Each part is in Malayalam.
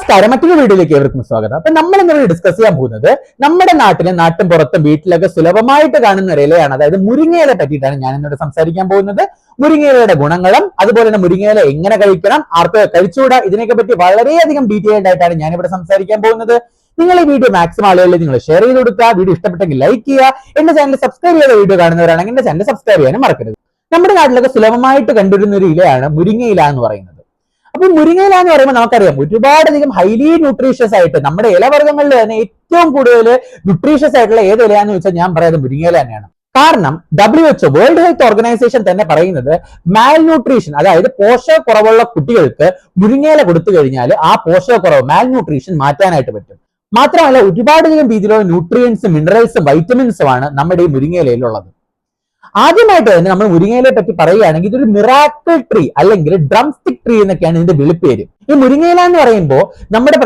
നമസ്കാരം, മറ്റൊരു വീഡിയോയിലേക്ക് ഏവർക്കും സ്വാഗതം. അപ്പൊ നമ്മൾ ഇന്ന് ഡിസ്കസ് ചെയ്യാൻ പോകുന്നത് നമ്മുടെ നാട്ടും പുറത്തും വീട്ടിലൊക്കെ സുലഭമായിട്ട് കാണുന്ന ഒരു ഇലയാണ്, അതായത് മുരിങ്ങയില പറ്റിയിട്ടാണ് ഞാൻ ഇന്നോട് സംസാരിക്കാൻ പോകുന്നത്. മുരിങ്ങയിലയുടെ ഗുണങ്ങളും അതുപോലെ തന്നെ മുരിങ്ങയില എങ്ങനെ കഴിക്കണം, ആർക്ക് കഴിച്ചുകൂടാ, ഇതിനെയൊക്കെ പറ്റി വളരെയധികം ഡീറ്റെയിൽഡ് ആയിട്ടാണ് ഞാൻ ഇവിടെ സംസാരിക്കാൻ പോകുന്നത്. നിങ്ങൾ ഈ വീഡിയോ മാക്സിമം ആളുകളിൽ നിങ്ങൾ ഷെയർ ചെയ്ത് കൊടുക്കുക. വീഡിയോ ഇഷ്ടപ്പെട്ടെങ്കിൽ ലൈക്ക് ചെയ്യുക. എന്റെ ചാനൽ സബ്സ്ക്രൈബ് ചെയ്ത വീഡിയോ കാണുന്നവരാണെങ്കിൽ എന്റെ ചാനൽ സബ്സ്ക്രൈബ് ചെയ്യാനും മറക്കരുത്. നമ്മുടെ നാട്ടിലൊക്കെ സുലഭമായിട്ട് കണ്ടുവരുന്ന ഒരു ഇലയാണ് മുരിങ്ങയില എന്ന് പറയുന്നത്. അപ്പൊ മുരിങ്ങയില എന്ന് പറയുമ്പോൾ നമുക്കറിയാം ഒരുപാടധികം ഹൈലി ന്യൂട്രീഷ്യസ് ആയിട്ട് നമ്മുടെ ഇലവർഗ്ഗങ്ങളിൽ തന്നെ ഏറ്റവും കൂടുതൽ ന്യൂട്രീഷ്യസ് ആയിട്ടുള്ള ഏത് ഇലയാന്ന് വെച്ചാൽ ഞാൻ പറയുന്നത് മുരിങ്ങയില തന്നെയാണ്. കാരണം WHO വേൾഡ് ഹെൽത്ത് ഓർഗനൈസേഷൻ തന്നെ പറയുന്നത് മാൽ ന്യൂട്രീഷൻ, അതായത് പോഷകക്കുറവുള്ള കുട്ടികൾക്ക് മുരിങ്ങയില കൊടുത്തു കഴിഞ്ഞാൽ ആ പോഷകക്കുറവ് മാൽ ന്യൂട്രീഷൻ മാറ്റാനായിട്ട് പറ്റും. മാത്രമല്ല ഒരുപാടധികം രീതിയിലുള്ള ന്യൂട്രിയൻസും മിനറൽസും വൈറ്റമിൻസും ആണ് നമ്മുടെ ഈ മുരിങ്ങയിലയിലുള്ളത്. ആദ്യമായിട്ട് തന്നെ നമ്മൾ മുരിങ്ങയിലയെ പറ്റി പറയുകയാണെങ്കിൽ ഇതൊരു മിറാക്കിൾ ട്രീ അല്ലെങ്കിൽ ഡ്രം സ്റ്റിക് ട്രീ എന്നൊക്കെയാണ് ഇതിന്റെ വിളിപ്പേര്. ഈ മുരിങ്ങയില എന്ന് പറയുമ്പോൾ നമ്മുടെ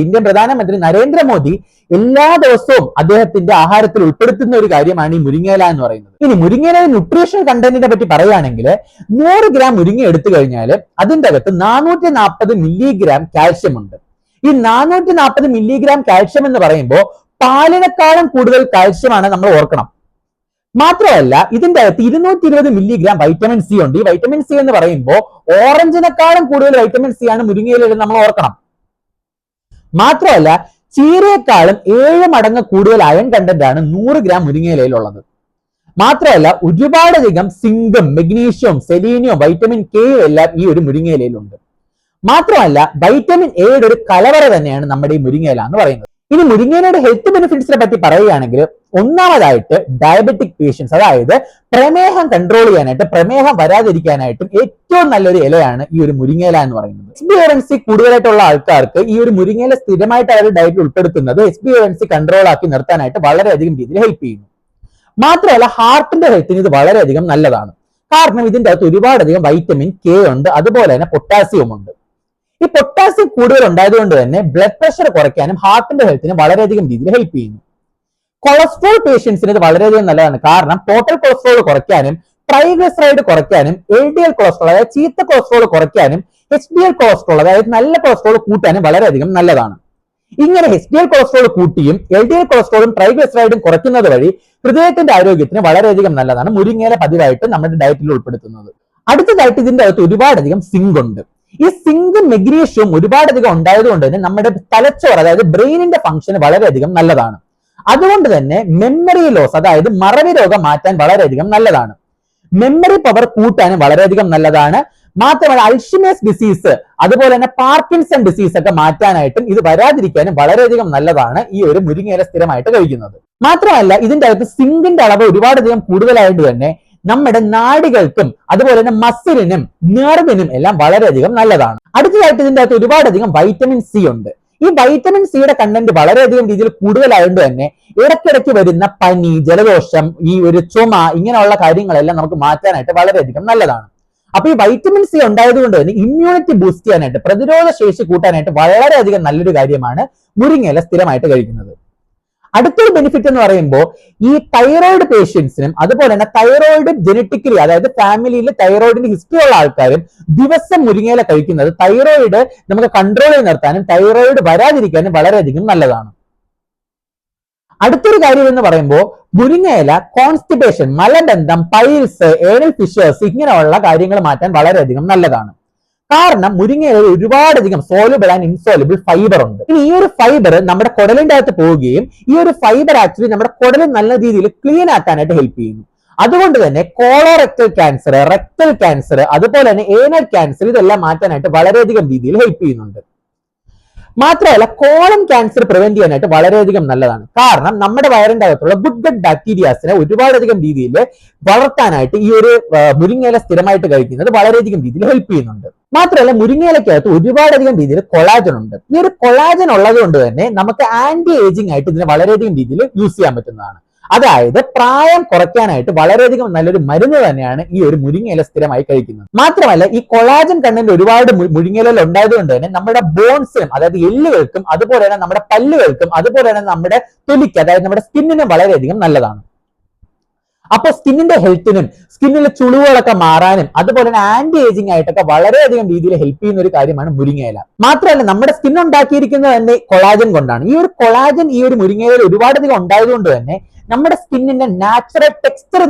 ഇന്ത്യൻ പ്രധാനമന്ത്രി നരേന്ദ്രമോദി എല്ലാ ദിവസവും അദ്ദേഹത്തിന്റെ ആഹാരത്തിൽ ഉൾപ്പെടുത്തുന്ന ഒരു കാര്യമാണ് ഈ മുരിങ്ങയില എന്ന് പറയുന്നത്. ഇനി മുരിങ്ങയിലയുടെ ന്യൂട്രീഷൻ കണ്ടന്റിനെ പറ്റി പറയുകയാണെങ്കിൽ 100 ഗ്രാം മുരിങ്ങ എടുത്തു കഴിഞ്ഞാൽ അതിന്റെ അകത്ത് 440 മില്ലിഗ്രാം കാൽഷ്യം ഉണ്ട്. ഈ 440 മില്ലിഗ്രാം കാൽഷ്യം എന്ന് പറയുമ്പോൾ പാലിനേക്കാളും കൂടുതൽ കാൽഷ്യമാണ് നമ്മൾ ഓർക്കണം. മാത്രമല്ല ഇതിന്റെ അകത്ത് 220 മില്ലിഗ്രാം വൈറ്റമിൻ സി ഉണ്ട്. ഈ വൈറ്റമിൻ സി എന്ന് പറയുമ്പോൾ ഓറഞ്ചിനെക്കാളും കൂടുതൽ വൈറ്റമിൻ സി ആണ് മുരിങ്ങയിലയിൽ നമ്മൾ ഓർക്കണം. മാത്രമല്ല ചീരയെക്കാളും 7 മടങ്ങ് കൂടുതൽ അയൺ കണ്ടന്റ് ആണ് 100 ഗ്രാം മുരിങ്ങയിലയിലുള്ളത്. മാത്രമല്ല ഒരുപാടധികം സിങ്കും മെഗ്നീഷ്യവും സെലീനിയവും വൈറ്റമിൻ കെയും എല്ലാം ഈ ഒരു മുരിങ്ങയിലയിലുണ്ട്. മാത്രമല്ല വൈറ്റമിൻ എയുടെ ഒരു കലവറ തന്നെയാണ് നമ്മുടെ ഈ മുരിങ്ങയില എന്ന് പറയുന്നത്. ഇനി മുരിങ്ങയിലയുടെ ഹെൽത്ത് ബെനിഫിറ്റ്സിനെ പറ്റി പറയുകയാണെങ്കിൽ ഒന്നാമതായിട്ട് ഡയബറ്റിക് പേഷ്യൻസ്, അതായത് പ്രമേഹം കൺട്രോൾ ചെയ്യാനായിട്ട്, പ്രമേഹം വരാതിരിക്കാനായിട്ടും ഏറ്റവും നല്ലൊരു ഇലയാണ് ഈ ഒരു മുരിങ്ങയില എന്ന് പറയുന്നത്. HbA1c കൂടുതലായിട്ടുള്ള ആൾക്കാർക്ക് ഈ ഒരു മുരിങ്ങയില സ്ഥിരമായിട്ട് അവർ ഡയറ്റിൽ ഉൾപ്പെടുത്തുന്നത് HbA1c കൺട്രോൾ ആക്കി നിർത്താനായിട്ട് വളരെയധികം രീതിയിൽ ഹെൽപ്പ് ചെയ്യുന്നു. മാത്രമല്ല ഹാർട്ടിന്റെ ഹെൽത്തിന് ഇത് വളരെയധികം നല്ലതാണ്. കാരണം ഇതിന്റെ അകത്ത് ഒരുപാടധികം വൈറ്റമിൻ കെ ഉണ്ട്, അതുപോലെ തന്നെ പൊട്ടാസ്യവും ഉണ്ട്. ഈ പൊട്ടാസ്യം കൂടുതൽ ഉണ്ടായതുകൊണ്ട് തന്നെ ബ്ലഡ് പ്രഷർ കുറയ്ക്കാനും ഹാർട്ടിന്റെ ഹെൽത്തിന് വളരെയധികം രീതിയിൽ ഹെൽപ്പ് ചെയ്യുന്നു. കൊളസ്ട്രോൾ പേഷ്യൻസിന് ഇത് വളരെയധികം നല്ലതാണ്. കാരണം ടോട്ടൽ കൊളസ്ട്രോൾ കുറയ്ക്കാനും ട്രൈഗ്ലിസറൈഡ് കുറയ്ക്കാനും LDL കൊളസ്ട്രോൾ അതായത് ചീത്ത കൊളസ്ട്രോൾ കുറയ്ക്കാനും HDL കൊളസ്ട്രോൾ അതായത് നല്ല കൊളസ്ട്രോൾ കൂട്ടാനും വളരെയധികം നല്ലതാണ്. ഇങ്ങനെ HDL കൊളസ്ട്രോൾ കൂട്ടിയും LDL കൊളസ്ട്രോളും ട്രൈഗ്ലിസറൈഡും കുറയ്ക്കുന്നത് വഴി ഹൃദയത്തിന്റെ ആരോഗ്യത്തിന് വളരെയധികം നല്ലതാണ് മുരിങ്ങയില പതിവായിട്ട് നമ്മുടെ ഡയറ്റിൽ ഉൾപ്പെടുത്തുന്നത്. അടുത്തതായിട്ട് ഇതിന്റെ അകത്ത് ഒരുപാടധികം സിങ്ക് ഉണ്ട്. ഈ സിങ്കും മെഗ്നീഷ്യവും ഒരുപാടധികം ഉണ്ടായതുകൊണ്ട് തന്നെ നമ്മുടെ തലച്ചോറ് അതായത് ബ്രെയിനിന്റെ ഫംഗ്ഷന് വളരെയധികം നല്ലതാണ്. അതുകൊണ്ട് തന്നെ മെമ്മറി ലോസ് അതായത് മറവി രോഗം മാറ്റാൻ വളരെയധികം നല്ലതാണ്. മെമ്മറി പവർ കൂട്ടാനും വളരെയധികം നല്ലതാണ്. മാത്രമല്ല അൽഷിമേഴ്സ് ഡിസീസ് അതുപോലെ തന്നെ പാർക്കിൻസൺ ഡിസീസ് ഒക്കെ മാറ്റാനായിട്ടും ഇത് വരാതിരിക്കാനും വളരെയധികം നല്ലതാണ് ഈ ഒരു മുരിങ്ങയില സ്ഥിരമായിട്ട് കഴിക്കുന്നത്. മാത്രമല്ല ഇതിന്റെ അകത്ത് സിങ്കിന്റെ അളവ് ഒരുപാടധികം കൂടുതലായിട്ട് തന്നെ നമ്മുടെ നാഡികൾക്കും അതുപോലെ തന്നെ മസിലിനും നെർവിനും എല്ലാം വളരെയധികം നല്ലതാണ്. അടുത്തതായിട്ട് ഇതിന്റെ അകത്ത് ഒരുപാടധികം വൈറ്റമിൻ സി ഉണ്ട്. ഈ വൈറ്റമിൻ സിയുടെ കണ്ടന്റ് വളരെയധികം രീതിയിൽ കൂടുതലായതുകൊണ്ട് തന്നെ ഇടയ്ക്കിടയ്ക്ക് വരുന്ന പനി, ജലദോഷം, ഈ ഒരു ചുമ ഇങ്ങനെയുള്ള കാര്യങ്ങളെല്ലാം നമുക്ക് മാറ്റാനായിട്ട് വളരെയധികം നല്ലതാണ്. അപ്പൊ ഈ വൈറ്റമിൻ സി ഉണ്ടായതുകൊണ്ട് തന്നെ ഇമ്മ്യൂണിറ്റി ബൂസ്റ്റ് ചെയ്യാനായിട്ട്, പ്രതിരോധ ശേഷി കൂട്ടാനായിട്ട് വളരെയധികം നല്ലൊരു കാര്യമാണ് മുരിങ്ങയില സ്ഥിരമായിട്ട് കഴിക്കുന്നത്. അടുത്തൊരു ബെനിഫിറ്റ് എന്ന് പറയുമ്പോൾ ഈ തൈറോയിഡ് പേഷ്യൻസിനും അതുപോലെ തന്നെ തൈറോയിഡ് ജനറ്റിക്കലി അതായത് ഫാമിലിയിൽ തൈറോയിഡിന്റെ ഹിസ്റ്ററി ഉള്ള ആൾക്കാരും ദിവസം മുരിങ്ങയില കഴിക്കുന്നത് തൈറോയിഡ് നമുക്ക് കൺട്രോൾ ചെയ്ത് നിർത്താനും തൈറോയിഡ് വരാതിരിക്കാനും വളരെയധികം നല്ലതാണ്. അടുത്തൊരു കാര്യം എന്ന് പറയുമ്പോൾ മുരിങ്ങയില കോൺസ്റ്റിപ്പേഷൻ, മലബന്ധം, പൈൽസ്, ഏനൽ ഫിഷേഴ്സ് ഇങ്ങനെയുള്ള കാര്യങ്ങൾ മാറ്റാൻ വളരെയധികം നല്ലതാണ്. കാരണം മുരിങ്ങയിലയിൽ ഒരുപാടധികം സോലുബിൾ ആൻഡ് ഇൻസോലുബിൾ ഫൈബർ ഉണ്ട്. ഇനി ഈ ഒരു ഫൈബർ നമ്മുടെ കുടലിന്റെ അകത്ത് പോവുകയും ഈ ഒരു ഫൈബർ ആക്ച്വലി നമ്മുടെ കുടലിൽ നല്ല രീതിയിൽ ക്ലീൻ ആക്കാനായിട്ട് ഹെൽപ്പ് ചെയ്യുന്നു. അതുകൊണ്ട് തന്നെ കോളോറെക്ടൽ ക്യാൻസർ, റെക്ടൽ ക്യാൻസർ അതുപോലെ തന്നെ ഏനൽ ക്യാൻസർ ഇതെല്ലാം മാറ്റാനായിട്ട് വളരെയധികം രീതിയിൽ ഹെൽപ്പ് ചെയ്യുന്നുണ്ട്. മാത്രമല്ല കോളൻ ക്യാൻസർ പ്രിവെന്റ് ചെയ്യാനായിട്ട് വളരെയധികം നല്ലതാണ്. കാരണം നമ്മുടെ വയറിന്റെ അകത്തുള്ള ഗുഡ് ഗട്ട് ബാക്ടീരിയാസിനെ ഒരുപാടധികം രീതിയിൽ വളർത്താനായിട്ട് ഈ ഒരു മുരിങ്ങയില സ്ഥിരമായിട്ട് കഴിക്കുന്നത് വളരെയധികം രീതിയിൽ ഹെൽപ്പ് ചെയ്യുന്നുണ്ട്. മാത്രമല്ല മുരിങ്ങയിലക്കകത്ത് ഒരുപാടധികം രീതിയിൽ കൊളാജൻ ഉണ്ട്. ഈ ഒരു കൊളാജൻ ഉള്ളത് കൊണ്ട് തന്നെ നമുക്ക് ആന്റി ഏജിങ് ആയിട്ട് ഇതിനെ വളരെയധികം രീതിയിൽ യൂസ് ചെയ്യാൻ പറ്റുന്നതാണ്. അതായത് പ്രായം കുറയ്ക്കാനായിട്ട് വളരെയധികം നല്ലൊരു മരുന്ന് തന്നെയാണ് ഈ ഒരു മുരിങ്ങയില സ്ഥിരമായി കഴിക്കുന്നത്. മാത്രമല്ല ഈ കൊളാജൻ കണ്ടന്റ് ഒരുപാട് മുരിങ്ങയിലയിൽ ഉണ്ടായതുകൊണ്ട് തന്നെ നമ്മുടെ ബോൺസിനും അതായത് എല്ലുകൾക്കും അതുപോലെ തന്നെ നമ്മുടെ പല്ലുകൾക്കും അതുപോലെ തന്നെ നമ്മുടെ തൊലിക്ക് അതായത് നമ്മുടെ സ്കിന്നിനും വളരെയധികം നല്ലതാണ്. അപ്പൊ സ്കിന്നിന്റെ ഹെൽത്തിനും സ്കിന്നിലെ ചുളിവുകളൊക്കെ മാറാനും അതുപോലെ തന്നെ ആന്റി ഏജിങ് ആയിട്ടൊക്കെ വളരെയധികം രീതിയിൽ ഹെൽപ്പ് ചെയ്യുന്ന ഒരു കാര്യമാണ് മുരിങ്ങയില. മാത്രമല്ല നമ്മുടെ സ്കിൻ ഉണ്ടാക്കിയിരിക്കുന്നത് തന്നെ കൊളാജൻ കൊണ്ടാണ്. ഈ ഒരു കൊളാജൻ ഈ ഒരു മുരിങ്ങയിലയിൽ ഒരുപാടധികം ഉണ്ടായതുകൊണ്ട് തന്നെ നമ്മുടെ സ്കിന്നിന്റെ നാച്ചുറൽ ടെക്സ്ചർ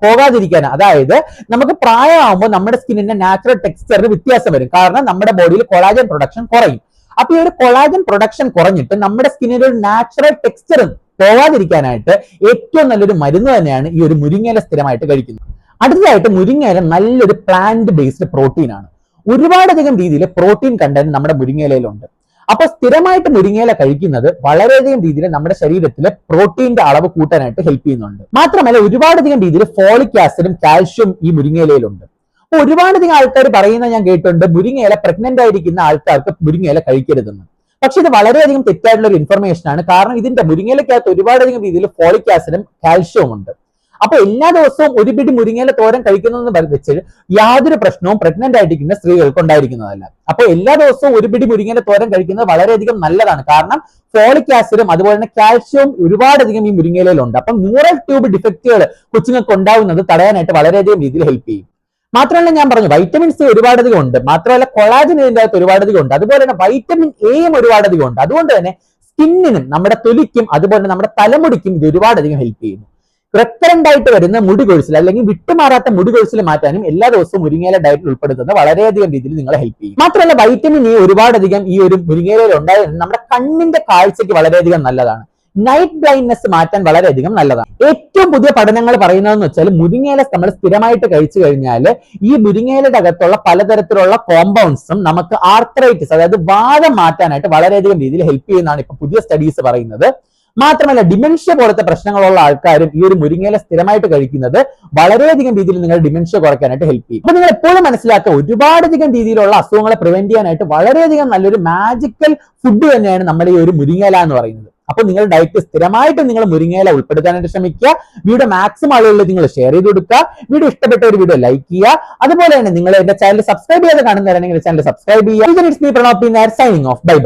പോകാതിരിക്കാൻ, അതായത് നമുക്ക് പ്രായമാകുമ്പോൾ നമ്മുടെ സ്കിന്നിന്റെ നാച്ചുറൽ ടെക്സ്ചറിന് വ്യത്യാസം വരും. കാരണം നമ്മുടെ ബോഡിയിൽ കൊളാജൻ പ്രൊഡക്ഷൻ കുറയും. അപ്പൊ ഈ ഒരു കൊളാജൻ പ്രൊഡക്ഷൻ കുറഞ്ഞിട്ട് നമ്മുടെ സ്കിന്നിന്റെ ഒരു നാച്ചുറൽ ടെക്സ്ചർ പോകാതിരിക്കാനായിട്ട് ഏറ്റവും നല്ലൊരു മരുന്ന് തന്നെയാണ് ഈ ഒരു മുരിങ്ങയില സ്ഥിരമായിട്ട് കഴിക്കുന്നത്. അടുത്തതായിട്ട് മുരിങ്ങയില നല്ലൊരു പ്ലാന്റ് ബേസ്ഡ് പ്രോട്ടീൻ ആണ്. ഒരുപാടധികം രീതിയിൽ പ്രോട്ടീൻ കണ്ടന്റ് നമ്മുടെ മുരിങ്ങയിലയിലുണ്ട്. അപ്പൊ സ്ഥിരമായിട്ട് മുരിങ്ങയില കഴിക്കുന്നത് വളരെയധികം രീതിയിൽ നമ്മുടെ ശരീരത്തിലെ പ്രോട്ടീന്റെ അളവ് കൂട്ടാനായിട്ട് ഹെൽപ്പ് ചെയ്യുന്നുണ്ട്. മാത്രമല്ല ഒരുപാടധികം രീതിയിൽ ഫോളിക് ആസിഡും കാൽഷ്യം ഈ മുരിങ്ങയിലയിലുണ്ട്. അപ്പൊ ഒരുപാടധികം ആൾക്കാർ പറയുന്നത് ഞാൻ കേട്ടിട്ടുണ്ട്, മുരിങ്ങയില പ്രഗ്നന്റ് ആയിരിക്കുന്ന ആൾക്കാർക്ക് മുരിങ്ങയില കഴിക്കരുതെന്ന്. പക്ഷെ ഇത് വളരെയധികം തെറ്റായിട്ടുള്ള ഒരു ഇൻഫർമേഷൻ ആണ്. കാരണം ഇതിന്റെ മുരിങ്ങയിലക്കകത്ത് ഒരുപാടധികം രീതിയിൽ ഫോളിക് ആസിഡും കാൽഷ്യവും ഉണ്ട്. അപ്പൊ എല്ലാ ദിവസവും ഒരു പിടി മുരിങ്ങയില തോരൻ കഴിക്കുന്നതെന്ന് വെച്ച് യാതൊരു പ്രശ്നവും പ്രഗ്നന്റ് ആയിരിക്കുന്ന സ്ത്രീകൾക്ക് ഉണ്ടായിരിക്കുന്നതല്ല. അപ്പൊ എല്ലാ ദിവസവും ഒരു പിടി മുരിങ്ങയില തോരൻ കഴിക്കുന്നത് വളരെയധികം നല്ലതാണ്. കാരണം ഫോളിക് ആസിഡും അതുപോലെ തന്നെ കാൽഷ്യവും ഒരുപാടധികം ഈ മുരിങ്ങയിലയിലുണ്ട്. അപ്പൊ ന്യൂറൽ ട്യൂബ് ഡിഫക്റ്റുകൾ കൊച്ചുങ്ങൾക്ക് ഉണ്ടാവുന്നത് തടയാനായിട്ട് വളരെയധികം രീതിയിൽ ഹെൽപ്പ് ചെയ്യും. മാത്രമല്ല ഞാൻ പറഞ്ഞു വൈറ്റമിൻ സി ഒരുപാടധികം ഉണ്ട്. മാത്രമല്ല കൊളാജൻ ഇതിന്റെ അകത്ത് ഒരുപാടധികം ഉണ്ട്. അതുപോലെ തന്നെ വൈറ്റമിൻ എയും ഒരുപാടധികം ഉണ്ട്. അതുകൊണ്ട് തന്നെ സ്കിന്നിനും നമ്മുടെ തൊലിക്കും അതുപോലെ തന്നെ നമ്മുടെ തലമുടിക്കും ഇത് ഒരുപാടധികം ഹെൽപ്പ് ചെയ്യുന്നു. റെക്കറന്റ് ആയിട്ട് വരുന്ന മുടി കൊഴിച്ചിൽ അല്ലെങ്കിൽ വിട്ടുമാറാത്ത മുടി കൊഴിച്ചിൽ മാറ്റാനും എല്ലാ ദിവസവും മുരിങ്ങയില ഡയറ്റിൽ ഉൾപ്പെടുത്തുന്നത് വളരെയധികം രീതിയിൽ നിങ്ങളെ ഹെൽപ്പ് ചെയ്യും. മാത്രമല്ല വൈറ്റമിൻ ഇ ഒരുപാടധികം ഈ ഒരു മുരിങ്ങയിലയിൽ ഉണ്ടായത് നമ്മുടെ കണ്ണിന്റെ കാഴ്ചയ്ക്ക് വളരെയധികം നല്ലതാണ്. നൈറ്റ് ബ്ലൈൻഡ്നെസ് മാറ്റാൻ വളരെയധികം നല്ലതാണ്. ഏറ്റവും പുതിയ പഠനങ്ങൾ പറയുന്നതെന്ന് വെച്ചാൽ മുരിങ്ങയില നമ്മൾ സ്ഥിരമായിട്ട് കഴിച്ചു കഴിഞ്ഞാൽ ഈ മുരിങ്ങയിലയുടെ അകത്തുള്ള പലതരത്തിലുള്ള കോമ്പൗണ്ട്സും നമുക്ക് ആർത്രൈറ്റിസ് അതായത് വാദം മാറ്റാനായിട്ട് വളരെയധികം രീതിയിൽ ഹെൽപ്പ് ചെയ്യുന്നതാണ് ഇപ്പൊ പുതിയ സ്റ്റഡീസ് പറയുന്നത്. മാത്രമല്ല ഡിമെൻഷ്യ പോലത്തെ പ്രശ്നങ്ങളുള്ള ആൾക്കാരും ഈ ഒരു മുരിങ്ങയില സ്ഥിരമായിട്ട് കഴിക്കുന്നത് വളരെയധികം രീതിയിൽ നിങ്ങൾ ഡിമെൻഷ്യ കുറയ്ക്കാനായിട്ട് ഹെൽപ്പ് ചെയ്യും. അപ്പൊ നിങ്ങൾ എപ്പോഴും മനസ്സിലാക്കുക ഒരുപാടധികം രീതിയിലുള്ള അസുഖങ്ങളെ പ്രിവെന്റ് ചെയ്യാനായിട്ട് വളരെയധികം നല്ലൊരു മാജിക്കൽ ഫുഡ് തന്നെയാണ് നമ്മുടെ ഈ ഒരു മുരിങ്ങയില എന്ന് പറയുന്നത്. അപ്പൊ നിങ്ങൾ ഡയറ്റ് സ്ഥിരമായിട്ട് നിങ്ങൾ മുരിങ്ങയില ഉൾപ്പെടുത്താനായിട്ട് ശ്രമിക്കുക. വീഡിയോ മാക്സിമം ആളുകളിൽ നിങ്ങൾ ഷെയർ ചെയ്ത് കൊടുക്കുക. വീഡിയോ ഇഷ്ടപ്പെട്ട ഒരു വീഡിയോ ലൈക്ക് ചെയ്യുക. അതുപോലെ തന്നെ നിങ്ങൾ എന്റെ ചാനൽ സബ്സ്ക്രൈബ് ചെയ്ത് കാണുന്നവരാണെങ്കിൽ ചാനൽ സബ്സ്ക്രൈബ് ചെയ്യുക. Signing off. Bye bye.